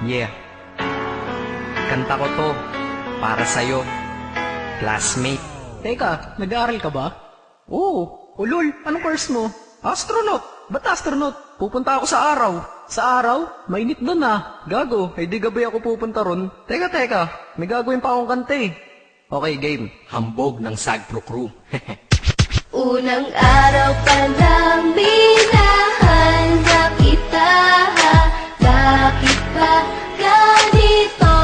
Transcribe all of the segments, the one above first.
Yeah. Kanta ko to para sa'yo, classmate. Teka, nag-aaral ka ba? Oo. Ulol, anong course mo? Astronaut. Ba't astronaut? Pupunta ako sa araw. Sa araw? Mainit doon ah. Gago, di gabi ako pupunta ron. Teka, may gagawin pa akong kanta eh. Okay, game. Hambog ng Sagpro Crew. Unang araw pa lang minahal na kita. Bakit ba ganito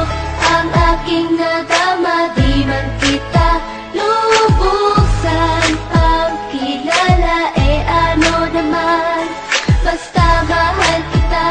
ang aking nadama? Di man kita lubusan pagkilala. Ano naman, basta mahal kita.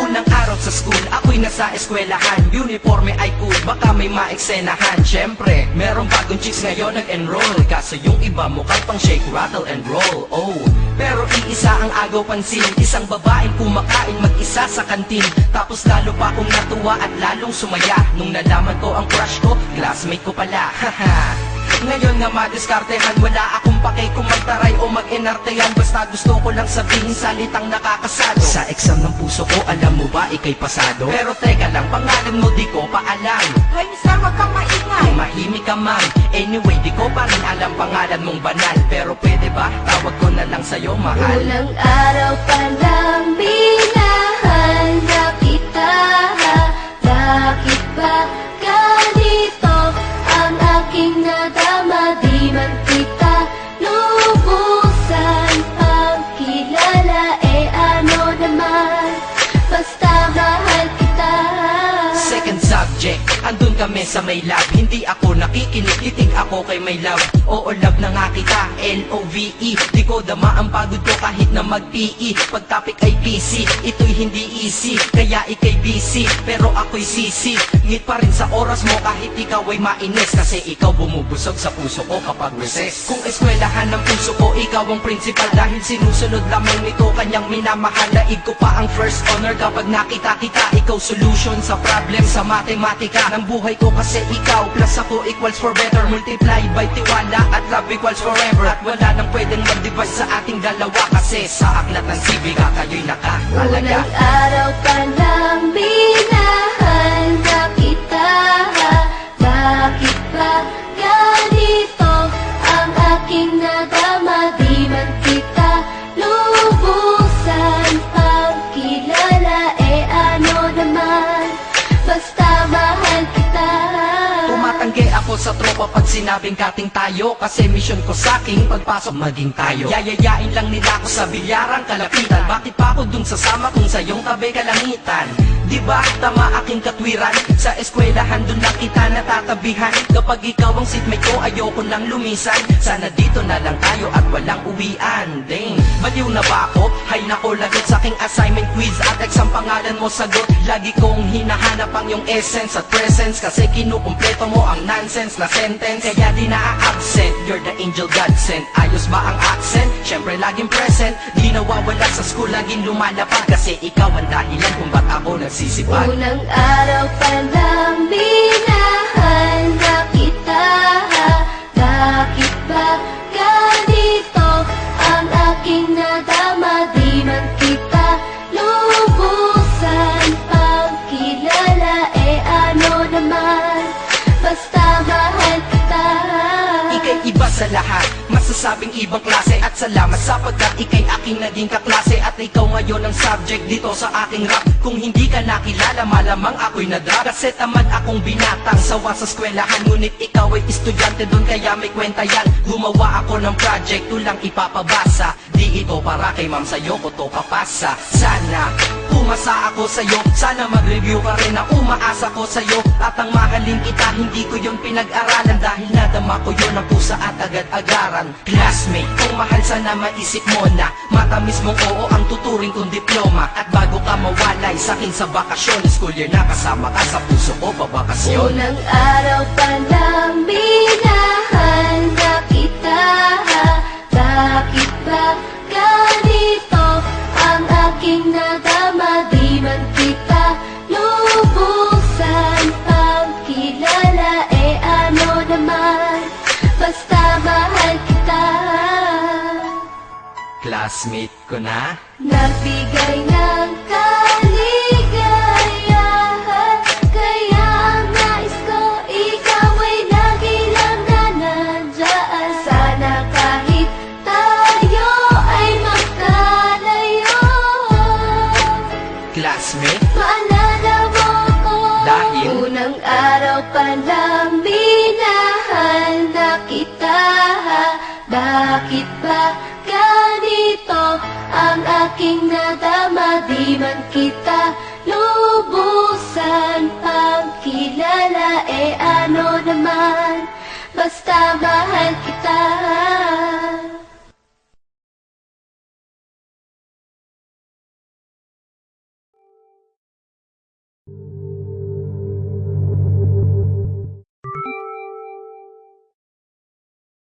Unang araw sa school, ako'y nasa eskwelahan. Uniforme ay cool, baka may maeksenahan. Siyempre, merong bagong chicks ngayon nag-enroll. Kaso yung iba mukhang pang shake, rattle and roll. Oh, pero iisa ang agaw pansin. Isang babaeng kumakain mag-isa sa kantin. Tapos lalo pa akong natuwa at lalong sumaya nung nalaman ko ang crush ko, classmate ko pala. Haha. Ngayon nga madiskartehan, wala akong pake kung magtaray o mag-enartehan. Basta gusto ko lang sabihin salitang nakakasado. Sa exam ng puso ko, alam mo ba ikay pasado? Pero teka lang, pangalan mo di ko pa alam. Hoy, mister, wag kang maingay. Tumahimik ka ma'am. Anyway, di ko pa rin alam pangalan mong banal. Pero pwede ba, tawag ko na lang sa'yo mahal. Unang araw pa lang minahal na kita. Bakit ba ganito ang aking nadama? Di man kita lubusan pagkilala. Ano naman, basta mahal kita. Second subject, andun kami sa may lab. Hindi ako nakikinig, titig ako kay may love. Oo, love na nga kita, L-O-V-E. Di ko dama ang pagod ko kahit na mag-PE. Pag topic ay PC, ito'y hindi easy. Kaya ikay busy, pero ako'y sisi. Ngit pa rin sa oras mo kahit ikaw ay mainis. Kasi ikaw bumubusog sa puso ko kapag recess. Kung eskwelahan ng puso ko, ikaw ang principal. Dahil sinusunod lamang nito kanyang minamahal. Daig ko pa ang first honor kapag nakita kita. Ikaw solution sa problem sa matematika ng buhay ko. Kasi ikaw plus ako equals for better. Multiply by tiwala at love equals forever. At wala nang pwedeng mag-divide sa ating dalawa. Kasi sa aklat ng sibiga kayo'y nakahalaga. Unang araw pa lang minahal na kita. Bakit ba ganito ang aking nadama? Di man kita lubusan pagkilala. Ano naman, basta mahal kita. Tumatanggi ako sa tropa pag sinabing kating tayo. Kasi mission ko sa'king pagpasok maging tayo. Yayayain lang nila ako sa bilyarang kalapitan. Bakit pa ako dun sasama kung sa iyong tabi kalangitan? Diba tama aking katwiran? Sa eskwelahan dun lang kita natatabihan. Kapag ikaw ang seatmate ko, ayoko nang lumisan. Sana dito na lang tayo at walang uwian. Dang, baliw na ba ako? Hay nako, lagot sa aking assignment quiz at exam pangalan mo sagot. Lagi kong hinahanap ang iyong essence at presence. Kasi kinukumpleto mo ang nonsense na sentence. Kaya di na-absent, you're the angel God sent. Ayos ba ang accent? Syempre laging present. Di nawawala sa school, laging lumalapag. Kasi ikaw ang dahilan kung ba't ako nagsisipag. Unang araw pa lang minahal na kita. Bakit ba ganito ang aking nadama? Di man kita lubusan pagkilala. Ano naman, basta mahal kita. Ika'y iba sa lahat, masasabing ibang klase. At salamat sapagkat ika'y aking naging kaklase. At ikaw ngayon ang subject dito sa aking rap. Kung hindi ka nakilala, malamang ako'y nadrag. Kasi tamad akong binatang sawa sa eskwelahan. Ngunit ikaw ay estudyante dun, kaya may kwenta yan. Gumawa ako ng project, tulang ipapabasa. Di ito para kay ma'am, sa'yo ko to papasa. Sana umasa ako sa'yo, sana mag-review ka rin na umaasa ko sa'yo. At ang mahalin kita, hindi ko yun pinag-aralan. Dahil nadama ko yun ang pusa at agad-agaran. Classmate, kung mahal sana maisip mo na matamis mong oo ang tuturing kong diploma. At bago ka mawalay sa'kin sa bakasyon, school year na kasama ka sa puso ko babakasyon. Unang araw pa lang minahal na kita. Bakit ba ganito ang aking nadama? Di man kita lubusan pagkilala. Ano naman, basta mahal kita. Classmate ko na. Nagbigay ng kaligaya. Bakit ba ganito ang aking nadama? Di man kita lubusan pang kilala, ano naman, basta mahal kita.